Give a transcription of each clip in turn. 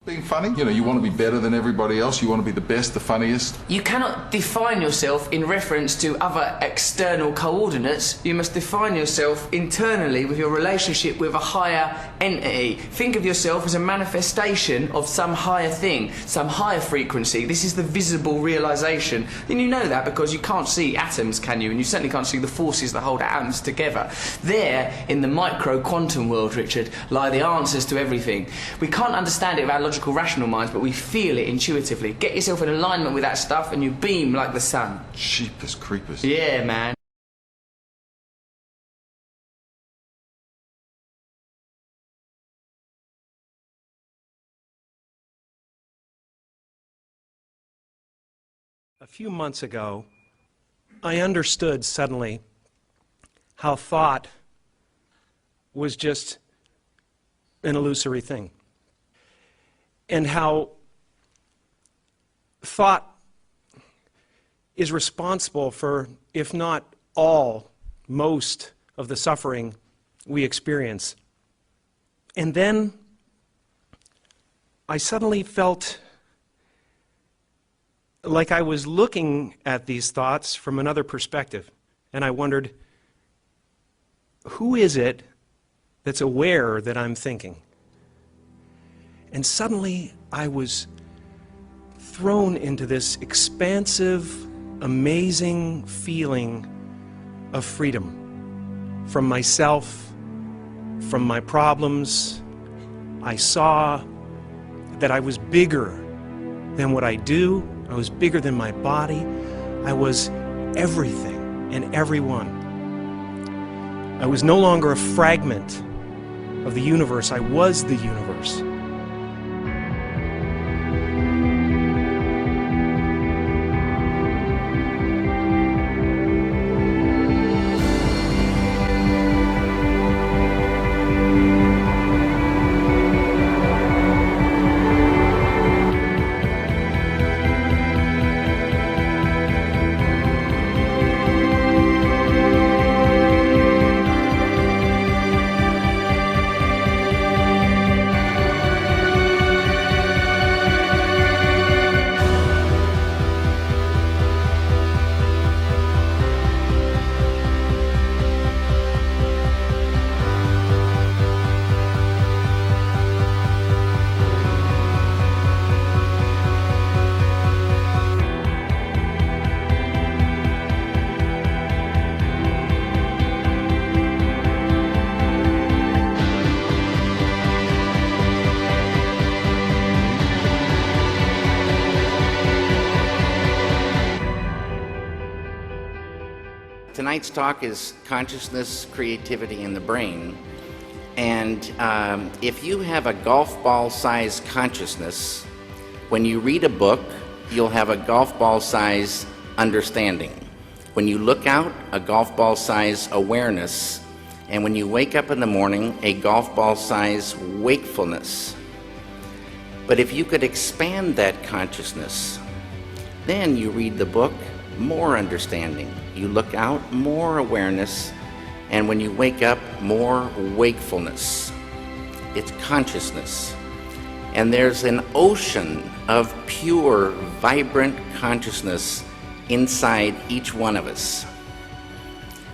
Being funny, you want to be better than everybody else, you want to be the best, the funniest. You cannot define yourself in reference to other external coordinates. You must define yourself internally with your relationship with a higher entity. Think of yourself as a manifestation of some higher thing, some higher frequency. This is the visible realization. And you know that because you can't see atoms, can you? And you certainly can't see the forces that hold atoms together. There, in the micro-quantum world, Richard, lie the answers to everything. We can't understand it with our logical, rational minds, but we feel it intuitively. Get yourself in alignment with that stuff and you beam like the sun. Jeepers creepers. Yeah, man. A few months ago, I understood suddenly how thought was just an illusory thing, and how thought is responsible for, if not all, most of the suffering we experience. And then I suddenly felt like I was looking at these thoughts from another perspective, and I wondered, who is it that's aware that I'm thinking? And suddenly I was thrown into this expansive, amazing feeling of freedom from myself, from my problems. I saw that I was bigger than what I do. I was bigger than my body. I was everything and everyone. I was no longer a fragment of the universe. I was the universe. Tonight's talk is consciousness, creativity, in the brain. And if you have a golf ball-size consciousness, when you read a book, you'll have a golf ball-size understanding. When you look out, a golf ball-size awareness. And when you wake up in the morning, a golf ball-size wakefulness. But if you could expand that consciousness, then you read the book, more understanding. You look out, more awareness, and when you wake up, more wakefulness. It's consciousness. And there's an ocean of pure, vibrant consciousness inside each one of us.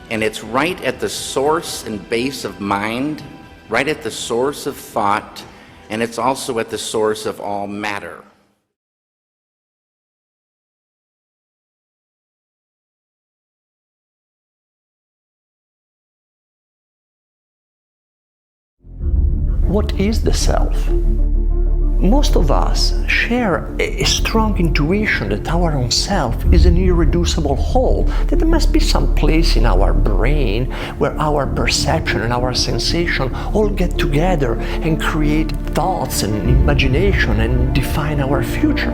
And it's right at the source and base of mind, right at the source of thought, and it's also at the source of all matter. What is the self? Most of us share a strong intuition that our own self is an irreducible whole, that there must be some place in our brain where our perception and our sensation all get together and create thoughts and imagination and define our future.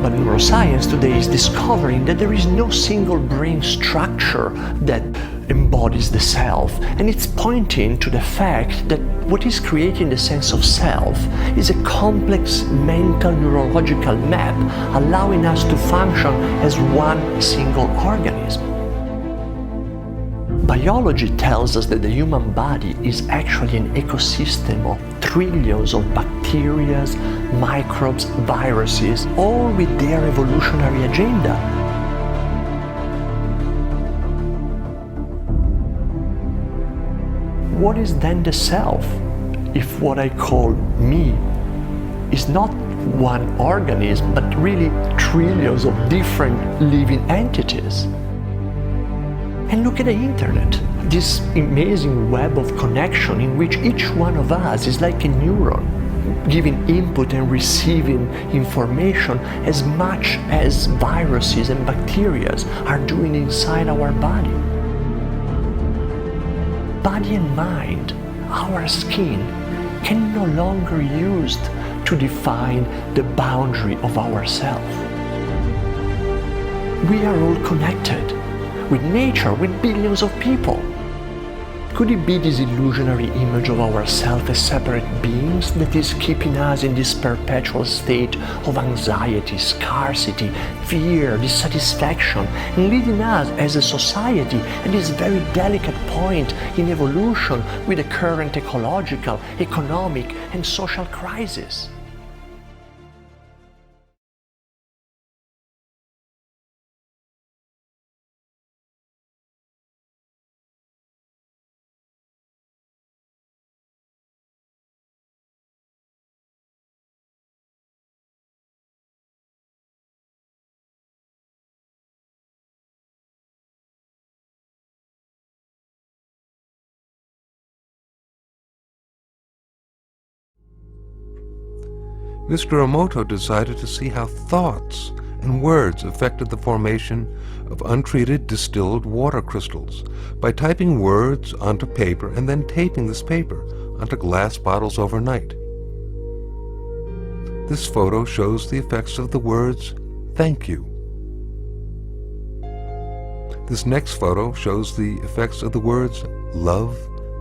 But neuroscience today is discovering that there is no single brain structure that embodies the self, and it's pointing to the fact that what is creating the sense of self is a complex mental neurological map allowing us to function as one single organism. Biology tells us that the human body is actually an ecosystem of trillions of bacteria, microbes, viruses, all with their evolutionary agenda. What is then the self, if what I call me is not one organism, but really trillions of different living entities? And look at the internet, this amazing web of connection in which each one of us is like a neuron, giving input and receiving information as much as viruses and bacteria are doing inside our body. Body and mind, our skin, can no longer be used to define the boundary of ourself. We are all connected with nature, with billions of people. Could it be this illusionary image of ourselves as separate beings that is keeping us in this perpetual state of anxiety, scarcity, fear, dissatisfaction, and leading us as a society at this very delicate point in evolution with the current ecological, economic, and social crisis? Mr. Emoto decided to see how thoughts and words affected the formation of untreated distilled water crystals by typing words onto paper and then taping this paper onto glass bottles overnight. This photo shows the effects of the words, "Thank you." This next photo shows the effects of the words, "Love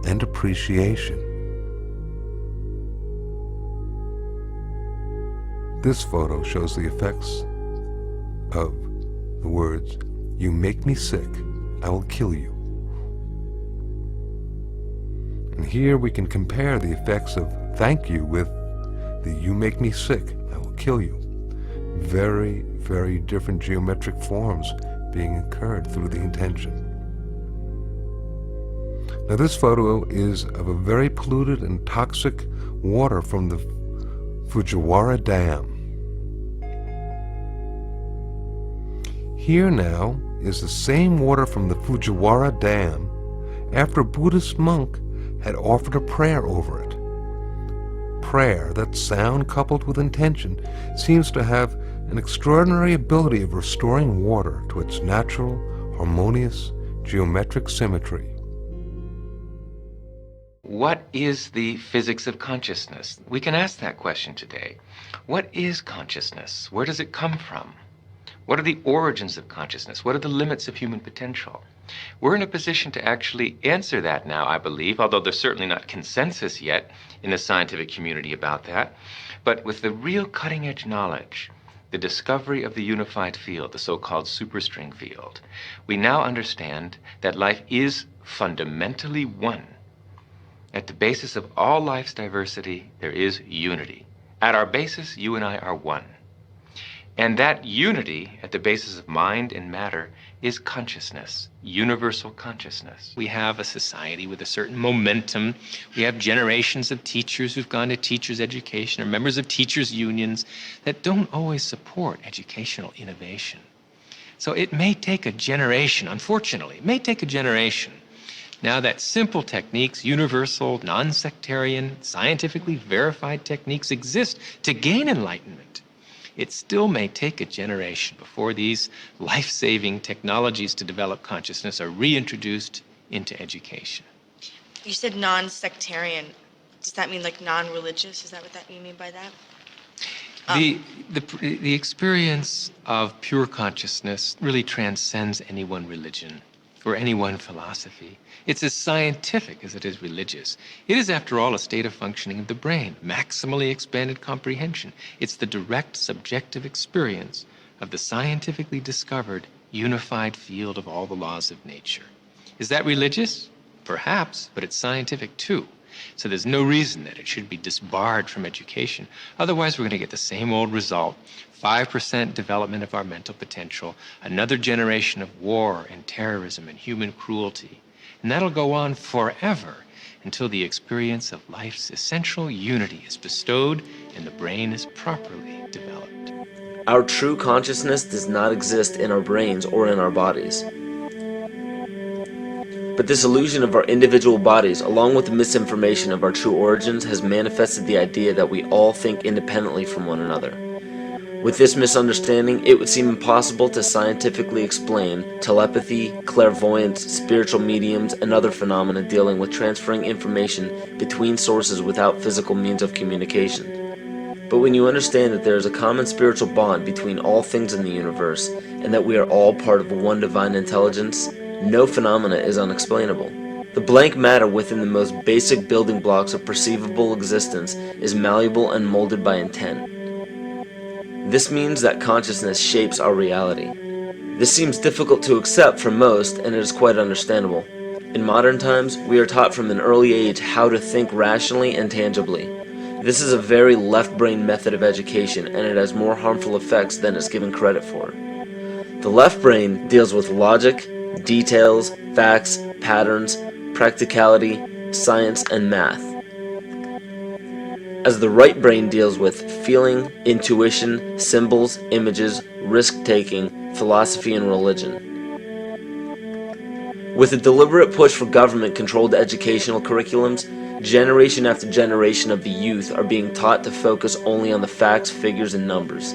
and appreciation." This photo shows the effects of the words, "You make me sick, I will kill you." And here we can compare the effects of "thank you" with the "you make me sick, I will kill you." Very, very different geometric forms being incurred through the intention. Now this photo is of a very polluted and toxic water from the Fujiwara Dam. Here now is the same water from the Fujiwara Dam after a Buddhist monk had offered a prayer over it. Prayer, that sound coupled with intention, seems to have an extraordinary ability of restoring water to its natural, harmonious, geometric symmetry. What is the physics of consciousness? We can ask that question today. What is consciousness? Where does it come from? What are the origins of consciousness? What are the limits of human potential? We're in a position to actually answer that now, I believe, although there's certainly not consensus yet in the scientific community about that. But with the real cutting-edge knowledge, the discovery of the unified field, the so-called superstring field, we now understand that life is fundamentally one. At the basis of all life's diversity, there is unity. At our basis, you and I are one. And that unity at the basis of mind and matter is consciousness, universal consciousness. We have a society with a certain momentum. We have generations of teachers who've gone to teachers' education or members of teachers' unions that don't always support educational innovation. So it may take a generation, unfortunately, it may take a generation now that simple techniques, universal, non-sectarian, scientifically verified techniques exist to gain enlightenment. It still may take a generation before these life-saving technologies to develop consciousness are reintroduced into education. You said non-sectarian. Does that mean like non-religious? Is that what you mean by that? The experience of pure consciousness really transcends any one religion or any one philosophy. It's as scientific as it is religious. It is, after all, a state of functioning of the brain, maximally expanded comprehension. It's the direct subjective experience of the scientifically discovered unified field of all the laws of nature. Is that religious? Perhaps, but it's scientific too. So there's no reason that it should be disbarred from education. Otherwise, we're going to get the same old result. 5% development of our mental potential, another generation of war and terrorism and human cruelty. And that'll go on forever until the experience of life's essential unity is bestowed and the brain is properly developed. Our true consciousness does not exist in our brains or in our bodies. But this illusion of our individual bodies, along with the misinformation of our true origins, has manifested the idea that we all think independently from one another. With this misunderstanding, it would seem impossible to scientifically explain telepathy, clairvoyance, spiritual mediums, and other phenomena dealing with transferring information between sources without physical means of communication. But when you understand that there is a common spiritual bond between all things in the universe, and that we are all part of one divine intelligence, no phenomena is unexplainable. The blank matter within the most basic building blocks of perceivable existence is malleable and molded by intent. This means that consciousness shapes our reality. This seems difficult to accept for most, and it is quite understandable. In modern times, we are taught from an early age how to think rationally and tangibly. This is a very left-brain method of education, and it has more harmful effects than it's given credit for. The left brain deals with logic, details, facts, patterns, practicality, science, and math, as the right brain deals with feeling, intuition, symbols, images, risk-taking, philosophy, and religion. With a deliberate push for government-controlled educational curriculums, generation after generation of the youth are being taught to focus only on the facts, figures, and numbers.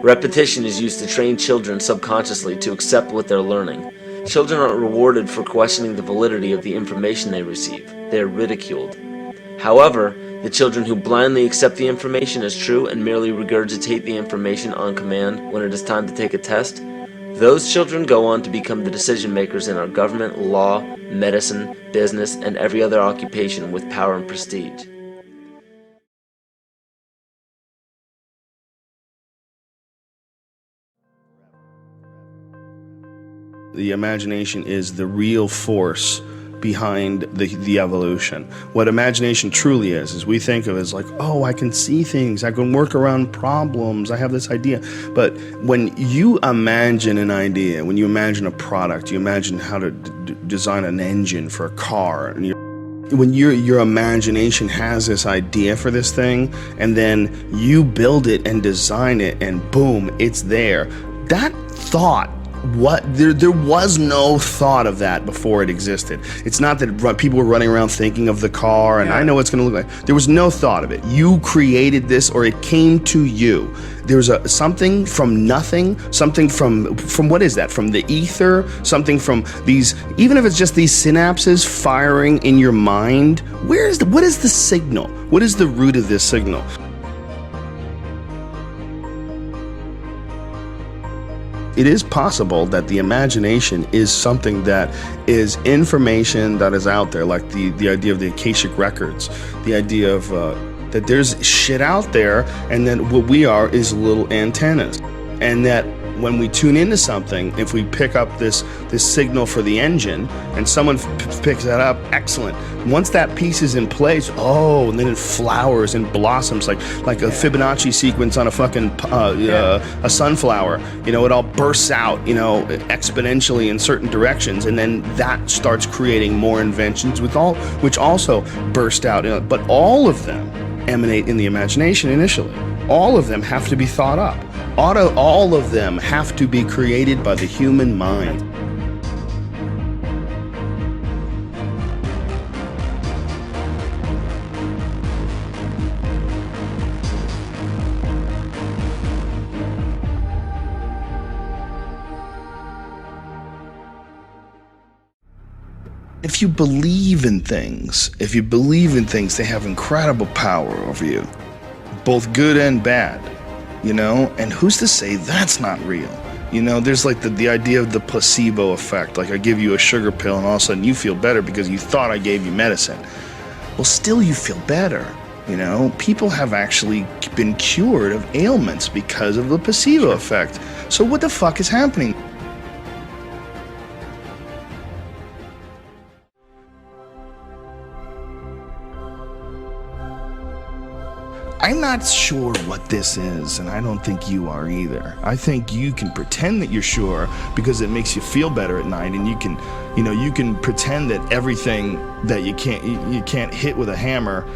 Repetition is used to train children subconsciously to accept what they're learning. Children aren't rewarded for questioning the validity of the information they receive. They are ridiculed. However, the children who blindly accept the information as true and merely regurgitate the information on command when it is time to take a test, those children go on to become the decision makers in our government, law, medicine, business, and every other occupation with power and prestige. The imagination is the real force behind the evolution. What imagination truly is we think of it as like, oh, I can see things, I can work around problems, I have this idea. But when you imagine an idea, when you imagine a product, you imagine how to design an engine for a car, and when your imagination has this idea for this thing, and then you build it and design it, and boom, it's there. That thought, there was no thought of that before it existed. It's not that people were running around thinking of the car and I know what it's going to look like. There was no thought of it. You created this, or it came to you. There's something from nothing, something from what is that? From the ether, something from these, even if it's just these synapses firing in your mind. What is the signal? What is the root of this signal? It is possible that the imagination is something that is information that is out there, like the idea of the Akashic records, the idea of that there's shit out there, and that what we are is little antennas, and that when we tune into something, if we pick up this signal for the engine, and someone picks that up, excellent. Once that piece is in place, and then it flowers and blossoms like a Fibonacci sequence on a fucking a sunflower. It all bursts out, exponentially in certain directions, and then that starts creating more inventions, which also burst out. But all of them emanate in the imagination initially. All of them have to be thought up. All of them have to be created by the human mind. If you believe in things, they have incredible power over you, both good and bad. And who's to say that's not real? There's like the idea of the placebo effect. Like I give you a sugar pill and all of a sudden you feel better because you thought I gave you medicine. Well, still you feel better. People have actually been cured of ailments because of the placebo effect. So what the fuck is happening? I'm not sure what this is, and I don't think you are either. I think you can pretend that you're sure because it makes you feel better at night, and you can pretend that everything that you can't hit with a hammer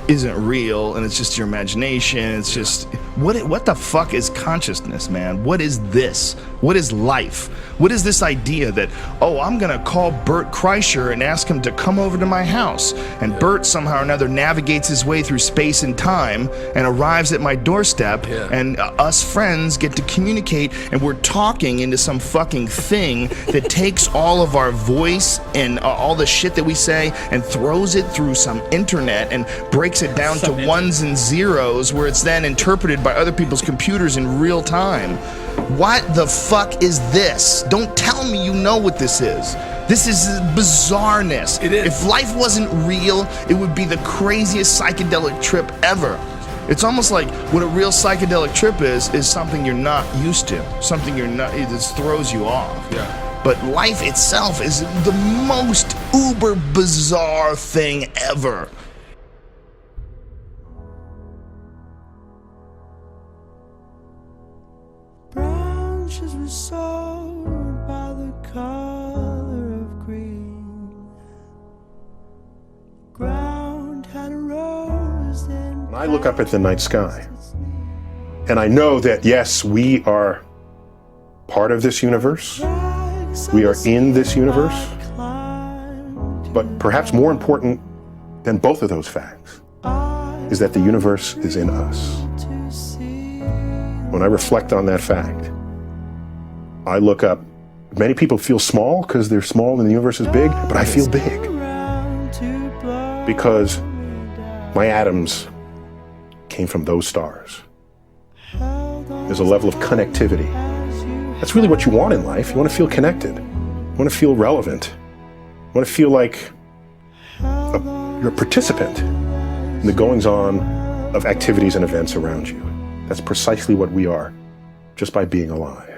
isn't real, and it's just your imagination. It's just what the fuck is consciousness, man? What is this? What is life? What is this idea that, oh, I'm gonna call Bert Kreischer and ask him to come over to my house, and Bert somehow or another navigates his way through space and time and arrives at my doorstep, and us friends get to communicate, and we're talking into some fucking thing that takes all of our voice and all the shit that we say and throws it through some internet and breaks it down to ones and zeros, where it's then interpreted by other people's computers in real time. What the fuck is this? Don't tell me you know what this is. This is bizarreness. It is. If life wasn't real, it would be the craziest psychedelic trip ever. It's almost like what a real psychedelic trip is something you're not used to, something it just throws you off. Yeah. But life itself is the most uber bizarre thing ever. Branches were sown by the color of green. Ground had a rose and When I look up at the night sky, and I know that, yes, we are part of this universe, we are in this universe, but perhaps more important than both of those facts is that the universe is in us. When I reflect on that fact, I look up. Many people feel small because they're small and the universe is big, but I feel big because my atoms came from those stars. There's a level of connectivity. That's really what you want in life. You want to feel connected. You want to feel relevant. You want to feel like you're a participant in the goings-on of activities and events around you. That's precisely what we are, just by being alive.